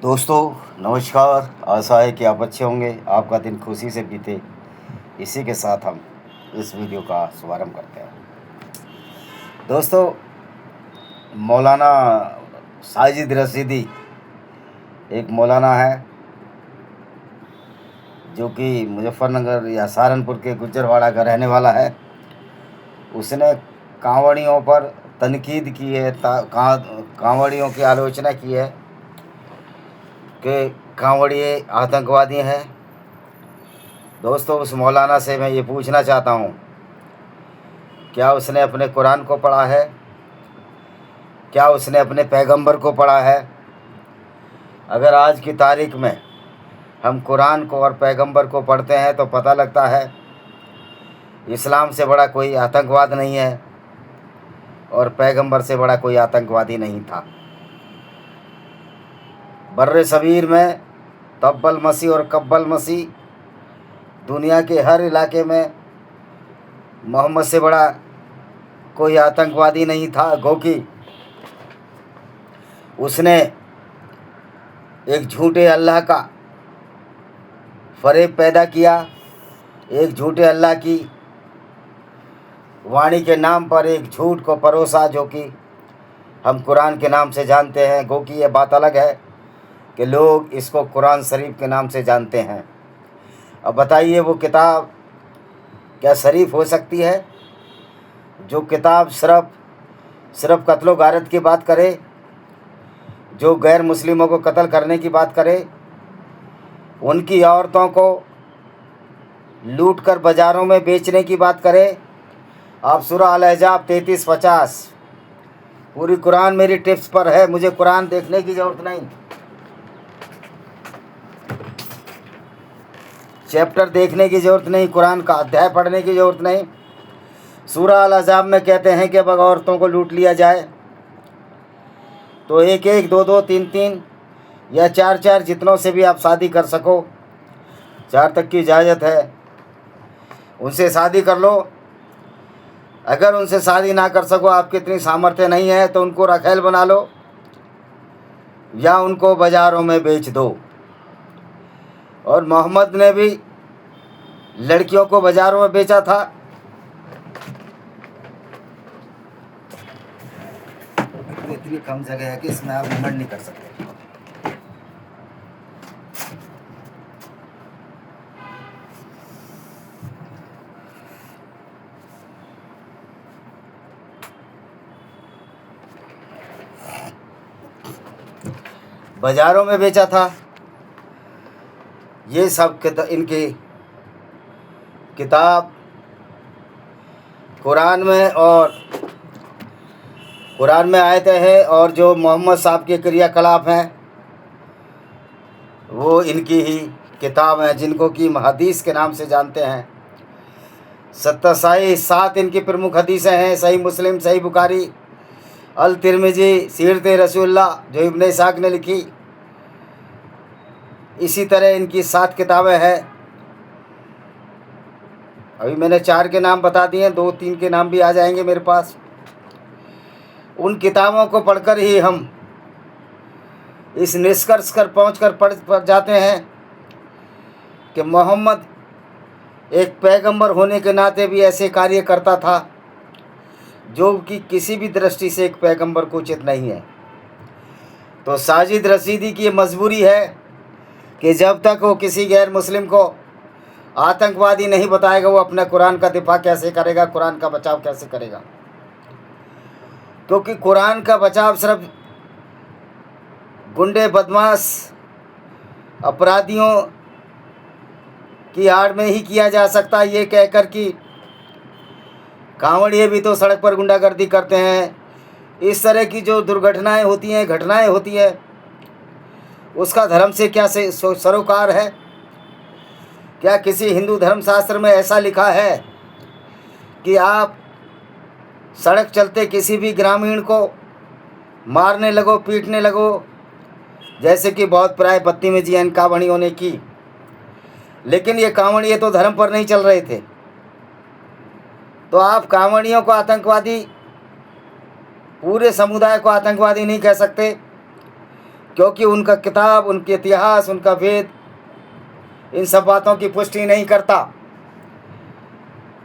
दोस्तों नमस्कार। आशा है कि आप अच्छे होंगे, आपका दिन खुशी से बीते। इसी के साथ हम इस वीडियो का शुभारंभ करते हैं। दोस्तों, मौलाना साजिद रशीदी एक मौलाना है जो कि मुजफ्फरनगर या सहारनपुर के गुज्जरवाड़ा का रहने वाला है। उसने कांवड़ियों पर तनकीद की है, कांवड़ियों की आलोचना की है कि कांवड़िए आतंकवादी हैं। दोस्तों, उस मौलाना से मैं ये पूछना चाहता हूँ, क्या उसने अपने कुरान को पढ़ा है? क्या उसने अपने पैगंबर को पढ़ा है? अगर आज की तारीख में हम कुरान को और पैगंबर को पढ़ते हैं तो पता लगता है इस्लाम से बड़ा कोई आतंकवाद नहीं है और पैगंबर से बड़ा कोई आतंकवादी नहीं था। बर्रे सबीर में तब्बल मसीह और कब्बल मसीह, दुनिया के हर इलाके में मोहम्मद से बड़ा कोई आतंकवादी नहीं था। क्योंकि उसने एक झूठे अल्लाह का फरेब पैदा किया, एक झूठे अल्लाह की वाणी के नाम पर एक झूठ को परोसा, जो कि हम कुरान के नाम से जानते हैं। क्योंकि ये बात अलग है कि लोग इसको कुरान शरीफ के नाम से जानते हैं। अब बताइए, वो किताब क्या शरीफ हो सकती है? जो किताब सिर्फ कत्लो गारत की बात करे, जो गैर मुस्लिमों को कत्ल करने की बात करे, उनकी औरतों को लूट कर बाज़ारों में बेचने की बात करे। आप सूरह अल-अहज़ाब 33-50, पूरी कुरान मेरी टिप्स पर है, मुझे कुरान देखने की ज़रूरत नहीं, चैप्टर देखने की ज़रूरत नहीं, कुरान का अध्याय पढ़ने की ज़रूरत नहीं। सूरह अल-अहज़ाब में कहते हैं कि अगर औरतों को लूट लिया जाए तो एक एक, दो दो, तीन तीन या चार चार, जितनों से भी आप शादी कर सको, 4 तक की इजाज़त है, उनसे शादी कर लो। अगर उनसे शादी ना कर सको, आपकी इतनी सामर्थ्य नहीं है, तो उनको रखैल बना लो या उनको बाज़ारों में बेच दो। और मोहम्मद ने भी लड़कियों को बाज़ारों में बेचा था। इतनी कम जगह है कि इसमें आप घमंड नहीं कर सकते। बाज़ारों में बेचा था। ये सब इनकी किताब कुरान में आयते हैं, और जो मोहम्मद साहब के क्रियाकलाप हैं वो इनकी ही किताब हैं, जिनको कि हदीस के नाम से जानते हैं। 7 इनकी प्रमुख हदीसें हैं: सही मुस्लिम, सही बुखारी, अल तिरमिजी, सीरत रसूलुल्लाह जो इब्ने इसाक ने लिखी। इसी तरह इनकी 7 किताबें हैं। अभी मैंने 4 के नाम बता दिए, 2-3 के नाम भी आ जाएंगे मेरे पास। उन किताबों को पढ़कर ही हम इस निष्कर्ष पर पढ़ जाते हैं कि मोहम्मद एक पैगंबर होने के नाते भी ऐसे कार्य करता था जो कि किसी भी दृष्टि से एक पैगंबर को उचित नहीं है। तो साजिद रशीदी की ये मजबूरी है कि जब तक वो किसी गैर मुस्लिम को आतंकवादी नहीं बताएगा, वो अपने कुरान का दिफा कैसे करेगा, कुरान का बचाव कैसे करेगा? क्योंकि कुरान का बचाव सिर्फ गुंडे, बदमाश, अपराधियों की आड़ में ही किया जा सकता है, ये कहकर कि कांवड़िए भी तो सड़क पर गुंडागर्दी करते हैं। इस तरह की जो दुर्घटनाएं होती हैं, घटनाएं होती हैं, उसका धर्म से क्या सरोकार है? क्या किसी हिंदू धर्मशास्त्र में ऐसा लिखा है कि आप सड़क चलते किसी भी ग्रामीण को मारने लगो, पीटने लगो, जैसे कि बहुत प्राय बदतमीजी है कांवड़ियों ने की? लेकिन ये कांवड़िए तो धर्म पर नहीं चल रहे थे। तो आप कांवड़ियों को आतंकवादी, पूरे समुदाय को आतंकवादी नहीं कह सकते। क्योंकि उनका किताब, उनके इतिहास, उनका वेद इन सब बातों की पुष्टि नहीं करता।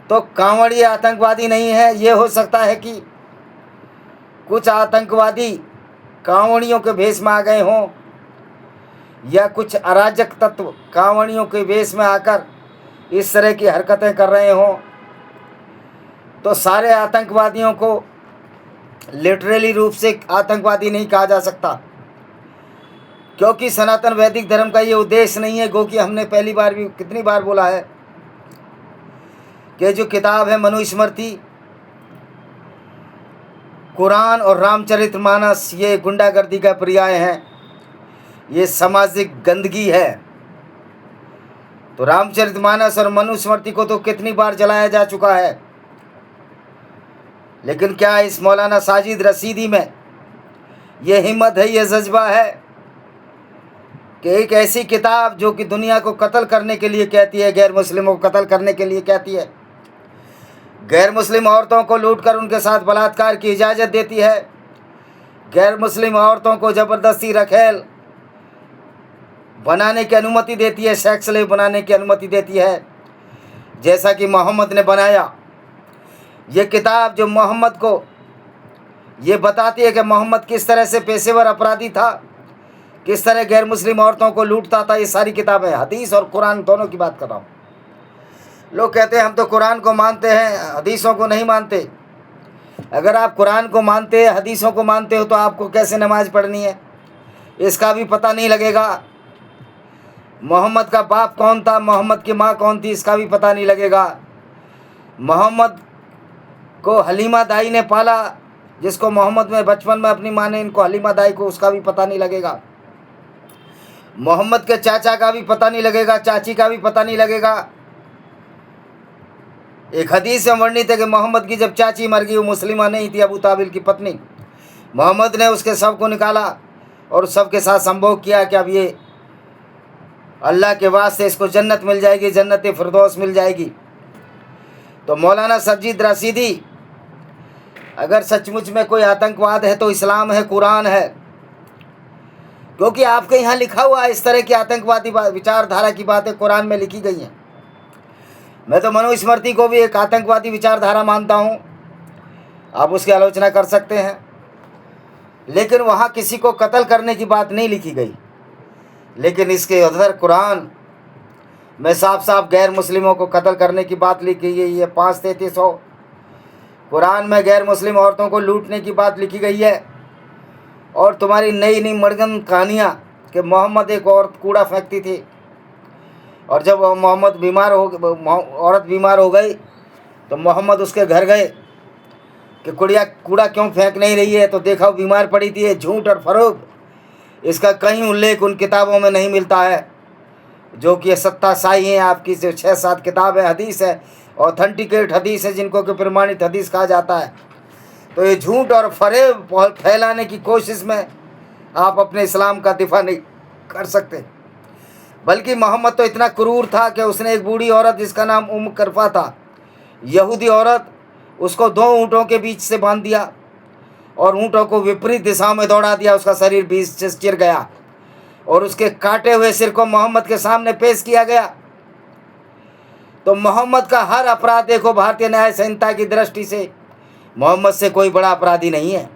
तो कांवड़ी आतंकवादी नहीं है। ये हो सकता है कि कुछ आतंकवादी कांवड़ियों के भेष में आ गए हों, या कुछ अराजक तत्व कांवड़ियों के भेष में आकर इस तरह की हरकतें कर रहे हों। तो सारे आतंकवादियों को लिटरली रूप से आतंकवादी नहीं कहा जा सकता, क्योंकि सनातन वैदिक धर्म का ये उद्देश्य नहीं है। क्योंकि हमने पहली बार भी कितनी बार बोला है कि जो किताब है मनुस्मृति, कुरान और रामचरितमानस ये गुंडागर्दी का पर्याय हैं, ये सामाजिक गंदगी है। तो रामचरितमानस और मनुस्मृति को तो कितनी बार जलाया जा चुका है, लेकिन क्या इस मौलाना साजिद रशीदी में ये हिम्मत है, ये जज्बा है कि एक ऐसी किताब जो कि दुनिया को कत्ल करने के लिए कहती है, गैर मुस्लिमों को कत्ल करने के लिए कहती है, गैर मुस्लिम औरतों को लूटकर उनके साथ बलात्कार की इजाज़त देती है, गैर मुस्लिम औरतों को ज़बरदस्ती रखेल बनाने की अनुमति देती है, सेक्स स्लेव बनाने की अनुमति देती है, जैसा कि मोहम्मद ने बनाया। ये किताब जो मोहम्मद को ये बताती है कि मोहम्मद किस तरह से पेशेवर अपराधी था, किस तरह गैर मुस्लिम औरतों को लूटता था। ये सारी किताबें, हदीस और कुरान दोनों की बात कर रहा हूँ। लोग कहते हैं हम तो कुरान को मानते हैं, हदीसों को नहीं मानते। अगर आप कुरान को मानते हैं, हदीसों को मानते हो, तो आपको कैसे नमाज पढ़नी है इसका भी पता नहीं लगेगा। मोहम्मद का बाप कौन था, मोहम्मद की माँ कौन थी, इसका भी पता नहीं लगेगा। मोहम्मद को हलीमा दाई ने पाला, जिसको मोहम्मद में बचपन में अपनी माँ ने इनको हलीमा दाई को, उसका भी पता नहीं लगेगा। मोहम्मद के चाचा का भी पता नहीं लगेगा, चाची का भी पता नहीं लगेगा। एक हदीस में वर्णित है कि मोहम्मद की जब चाची मर गई, वो मुस्लिमा नहीं थी, अबू ताबिल की पत्नी, मोहम्मद ने उसके शव को निकाला और उस शव के साथ संभोग किया कि अब ये अल्लाह के वास्ते इसको जन्नत मिल जाएगी, जन्नत फिरदौस मिल जाएगी। तो मौलाना साजिद रशीदी, अगर सचमुच में कोई आतंकवाद है तो इस्लाम है, कुरान है, क्योंकि आपके यहाँ लिखा हुआ है इस तरह की आतंकवादी विचारधारा की बातें कुरान में लिखी गई हैं। मैं तो मनुस्मृति को भी एक आतंकवादी विचारधारा मानता हूँ, आप उसकी आलोचना कर सकते हैं, लेकिन वहाँ किसी को कत्ल करने की बात नहीं लिखी गई। लेकिन इसके उधर कुरान में साफ साफ गैर मुस्लिमों को कत्ल करने की बात लिखी गई है। 5:33 कुरान में गैर मुस्लिम औरतों को लूटने की बात लिखी गई है। और तुम्हारी नई नई मड़गन कहानियाँ कि मोहम्मद एक औरत कूड़ा फेंकती थी, और जब मोहम्मद औरत बीमार हो गई तो मोहम्मद उसके घर गए कि कूड़ा क्यों फेंक नहीं रही है, तो देखा वो बीमार पड़ी थी। झूठ और फरोग, इसका कहीं उल्लेख उन किताबों में नहीं मिलता है जो कि सत्ता साई हैं आपकी। जो 6-7 किताब है, हदीस है, ऑथेंटिकेट हदीस है, जिनको कि प्रमाणित हदीस कहा जाता है। तो ये झूठ और फरेब फैलाने की कोशिश में आप अपने इस्लाम का दिफा नहीं कर सकते। बल्कि मोहम्मद तो इतना क्रूर था कि उसने एक बूढ़ी औरत जिसका नाम उम करफा था, यहूदी औरत, उसको 2 ऊँटों के बीच से बांध दिया और ऊँटों को विपरीत दिशा में दौड़ा दिया। उसका शरीर बीच से चिर गया और उसके काटे हुए सिर को मोहम्मद के सामने पेश किया गया। तो मोहम्मद का हर अपराध देखो, भारतीय न्याय संहिता की दृष्टि से मोहम्मद से कोई बड़ा अपराधी नहीं है।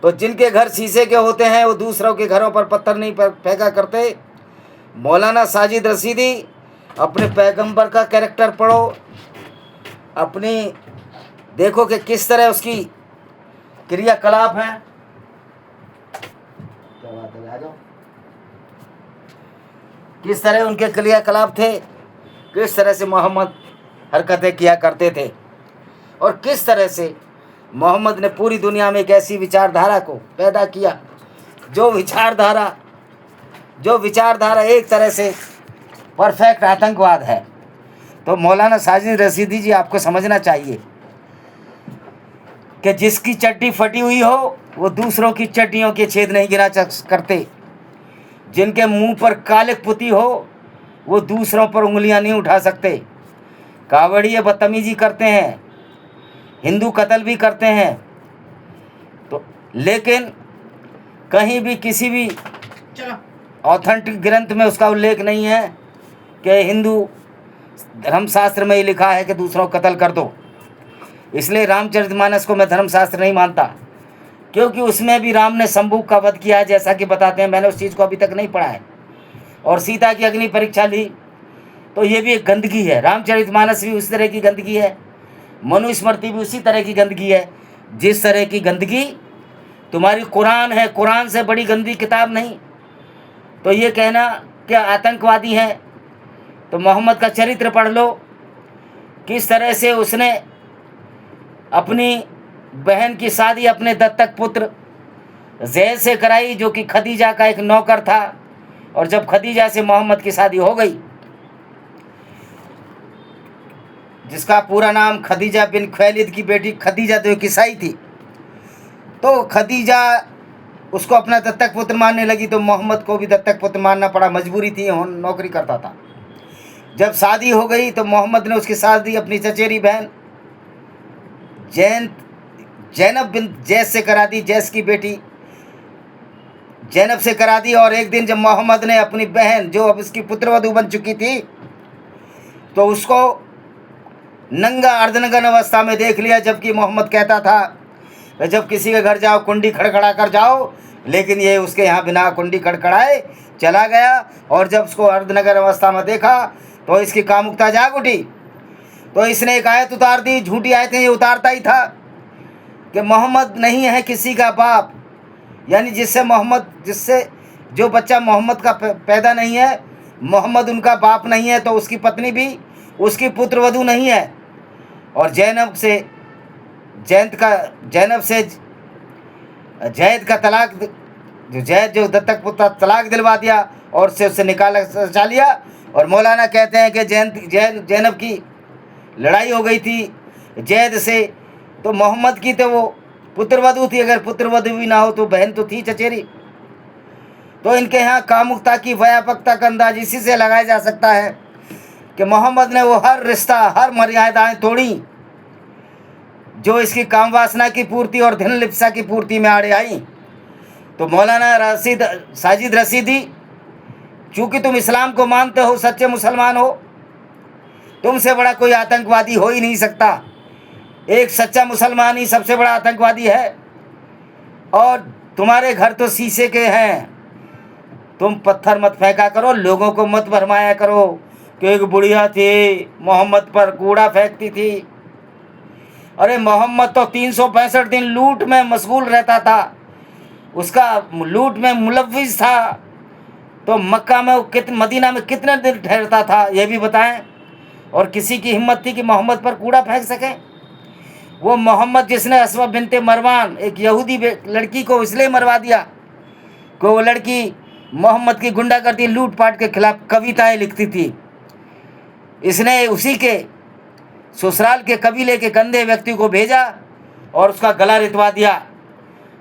तो जिनके घर शीशे के होते हैं वो दूसरों के घरों पर पत्थर नहीं फेंका करते। मौलाना साजिद रशीदी, अपने पैगंबर का कैरेक्टर पढ़ो, अपनी देखो कि किस तरह उसकी क्रियाकलाप हैं। क्या बात है, आ जाओ। किस तरह उनके क्रियाकलाप थे, किस तरह से मोहम्मद हरकतें किया करते थे, और किस तरह से मोहम्मद ने पूरी दुनिया में एक ऐसी विचारधारा को पैदा किया जो विचारधारा एक तरह से परफेक्ट आतंकवाद है। तो मौलाना साजिद रशीदी जी, आपको समझना चाहिए कि जिसकी चड्डी फटी हुई हो वो दूसरों की चड्डियों के छेद नहीं गिरा करते, जिनके मुंह पर कालिक पुती हो वो दूसरों पर उंगलियां नहीं उठा सकते। कावड़िए बदतमीजी करते हैं, हिंदू कत्ल भी करते हैं, तो लेकिन कहीं भी किसी भी ऑथेंटिक ग्रंथ में उसका उल्लेख नहीं है कि हिंदू धर्मशास्त्र में ही लिखा है कि दूसरों को कत्ल कर दो। इसलिए रामचरितमानस को मैं धर्मशास्त्र नहीं मानता, क्योंकि उसमें भी राम ने शंभू का वध किया है, जैसा कि बताते हैं। मैंने उस चीज़ को अभी तक नहीं पढ़ा है। और सीता की अग्नि परीक्षा ली, तो ये भी एक गंदगी है। रामचरितमानस भी उस तरह की गंदगी है, मनुस्मृति भी उसी तरह की गंदगी है जिस तरह की गंदगी तुम्हारी कुरान है। कुरान से बड़ी गंदी किताब नहीं। तो ये कहना कि आतंकवादी हैं, तो मोहम्मद का चरित्र पढ़ लो, किस तरह से उसने अपनी बहन की शादी अपने दत्तक पुत्र जैद से कराई, जो कि खदीजा का एक नौकर था। और जब खदीजा से मोहम्मद की शादी हो गई, जिसका पूरा नाम खदीजा बिन खुवैलिद की बेटी खदीजा तो एक ईसाई थी, तो खदीजा उसको अपना दत्तक पुत्र मानने लगी, तो मोहम्मद को भी दत्तक पुत्र मानना पड़ा, मजबूरी थी, नौकरी करता था। जब शादी हो गई तो मोहम्मद ने उसकी शादी अपनी चचेरी बहन जैनब बिन जैस से करा दी, जैस की बेटी जैनब से करा दी। और एक दिन जब मोहम्मद ने अपनी बहन, जो अब इसकी पुत्रवधू बन चुकी थी, तो उसको नंगा अर्धनग्न अवस्था में देख लिया, जबकि मोहम्मद कहता था कि जब किसी के घर जाओ कुंडी खड़खड़ा कर जाओ, लेकिन ये उसके यहाँ बिना कुंडी खड़खड़ाए चला गया। और जब उसको अर्धनग्न अवस्था में देखा तो इसकी कामुकता जाग उठी, तो इसने एक आयत उतार दी। झूठी आयतें ये उतारता ही था कि मोहम्मद नहीं है किसी का बाप, यानी जिससे जो बच्चा मोहम्मद का पैदा नहीं है, मोहम्मद उनका बाप नहीं है, तो उसकी पत्नी भी उसकी पुत्रवधू नहीं है। और जैनब से जैद का तलाक, जो दत्तक पुत्र तलाक दिलवा दिया और उससे निकाल सचा लिया। और मौलाना कहते हैं कि जैनब की लड़ाई हो गई थी जैद से, तो मोहम्मद की तो वो पुत्रवधू थी, अगर पुत्रवधू भी ना हो तो बहन तो थी चचेरी। तो इनके यहाँ कामुकता की व्यापकता का अंदाज इसी से लगाया जा सकता है कि मोहम्मद ने वो हर रिश्ता, हर मर्यादाएं तोड़ी जो इसकी काम वासना की पूर्ति और धन लिप्सा की पूर्ति में आड़े आई। तो मौलाना साजिद रशीदी, चूँकि तुम इस्लाम को मानते हो, सच्चे मुसलमान हो, तुमसे बड़ा कोई आतंकवादी हो ही नहीं सकता। एक सच्चा मुसलमान ही सबसे बड़ा आतंकवादी है। और तुम्हारे घर तो शीशे के हैं, तुम पत्थर मत फेंका करो, लोगों को मत भरमाया करो कि एक बुढ़िया थी मोहम्मद पर कूड़ा फेंकती थी। अरे मोहम्मद तो 365 दिन लूट में मशगूल रहता था, उसका लूट में मुलव्विस था। तो मक्का में मदीना में कितने दिन ठहरता था, ये भी बताएं। और किसी की हिम्मत थी कि मोहम्मद पर कूड़ा फेंक सके? वो मोहम्मद जिसने अस्मा बिनते मरवान, एक यहूदी लड़की को इसलिए मरवा दिया कि वो लड़की मोहम्मद की गुंडागर्दी लूटपाट के खिलाफ कविताएं लिखती थी। इसने उसी के ससुराल के कबीले के गंदे व्यक्ति को भेजा और उसका गला रितवा दिया।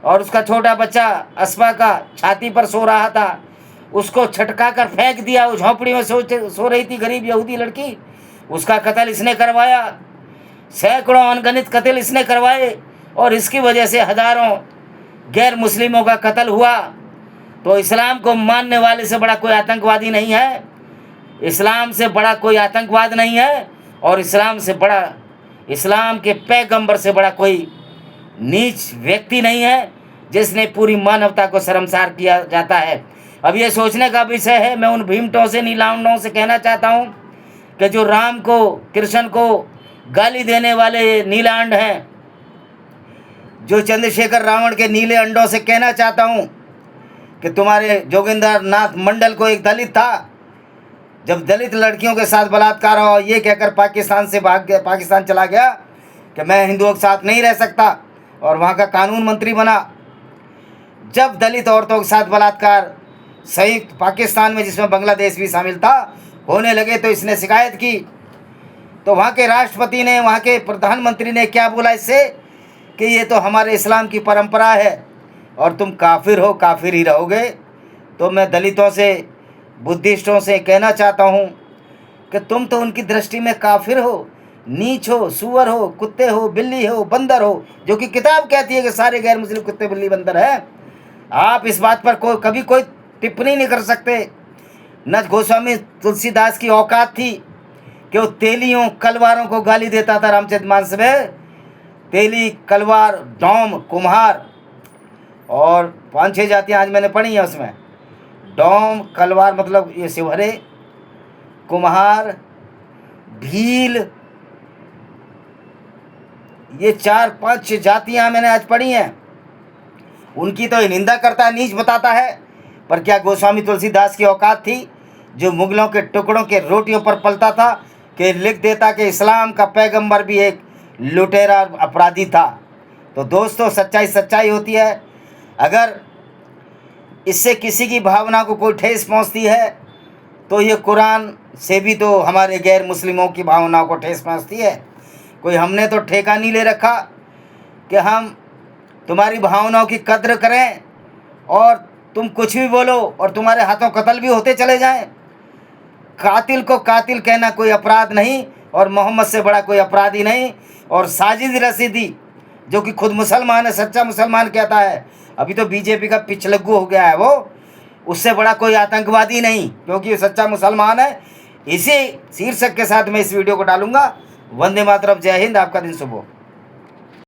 और उसका छोटा बच्चा अस्मा का छाती पर सो रहा था, उसको छटका कर फेंक दिया। वो झोंपड़ी में सो रही थी गरीब यहूदी लड़की, उसका कत्ल इसने करवाया। सैकड़ों अनगिनत कत्ल इसने करवाए और इसकी वजह से हज़ारों गैर मुस्लिमों का कत्ल हुआ। तो इस्लाम को मानने वाले से बड़ा कोई आतंकवादी नहीं है, इस्लाम से बड़ा कोई आतंकवाद नहीं है, और इस्लाम से बड़ा, इस्लाम के पैगंबर से बड़ा कोई नीच व्यक्ति नहीं है जिसने पूरी मानवता को शर्मसार किया जाता है। अब ये सोचने का विषय है। मैं उन भीमटों से, नीलांडों से कहना चाहता हूँ कि जो राम को, कृष्ण को गाली देने वाले नीलांड हैं, जो चंद्रशेखर रावण के नीले अंडों से कहना चाहता हूँ कि तुम्हारे जोगिंदर नाथ मंडल को एक दलित था, जब दलित लड़कियों के साथ बलात्कार हुआ, ये कहकर पाकिस्तान से भाग गया, पाकिस्तान चला गया कि मैं हिंदुओं के साथ नहीं रह सकता, और वहाँ का कानून मंत्री बना। जब दलित औरतों के साथ बलात्कार संयुक्त पाकिस्तान में, जिसमें बांग्लादेश भी शामिल था, होने लगे, तो इसने शिकायत की। तो वहाँ के राष्ट्रपति ने, वहाँ के प्रधानमंत्री ने क्या बोला इससे कि ये तो हमारे इस्लाम की परंपरा है और तुम काफिर हो, काफिर ही रहोगे। तो मैं दलितों से, बुद्धिस्टों से कहना चाहता हूँ कि तुम तो उनकी दृष्टि में काफिर हो, नीच हो, सुअर हो, कुत्ते हो, बिल्ली हो, बंदर हो, जो कि किताब कहती है कि सारे गैर मुस्लिम कुत्ते बिल्ली बंदर है। आप इस बात पर कभी कोई टिप्पणी नहीं कर सकते। न गोस्वामी तुलसीदास की औकात थी कि वो तेलियों कलवारों को गाली देता था। रामचरितमानस में तेली, कलवार, डोम, कुम्हार और 5-6 जातियाँ आज मैंने पढ़ी हैं। उसमें डोम, कलवार मतलब ये शिवहरे, कुम्हार, भील, ये 4-5 जातियाँ मैंने आज पढ़ी हैं। उनकी तो निंदा करता है, नीच बताता है। पर क्या गोस्वामी तुलसीदास की औकात थी जो मुगलों के टुकड़ों के रोटियों पर पलता था कि लिख देता कि इस्लाम का पैगंबर भी एक लुटेरा अपराधी था। तो दोस्तों, सच्चाई सच्चाई होती है। अगर इससे किसी की भावना को कोई ठेस पहुंचती है तो ये कुरान से भी तो हमारे गैर मुस्लिमों की भावनाओं को ठेस पहुंचती है। कोई हमने तो ठेका नहीं ले रखा कि हम तुम्हारी भावनाओं की कद्र करें और तुम कुछ भी बोलो और तुम्हारे हाथों कत्ल भी होते चले जाएं। कातिल को कातिल कहना कोई अपराध नहीं और मोहम्मद से बड़ा कोई अपराधी नहीं। और साजिद रशीदी जो कि खुद मुसलमान है, सच्चा मुसलमान कहता है, अभी तो बीजेपी का पिछलग्गू हो गया है वो, उससे बड़ा कोई आतंकवादी नहीं, क्योंकि वो सच्चा मुसलमान है। इसी शीर्षक के साथ मैं इस वीडियो को डालूंगा। वंदे मातरम, जय हिंद, आपका दिन शुभ हो।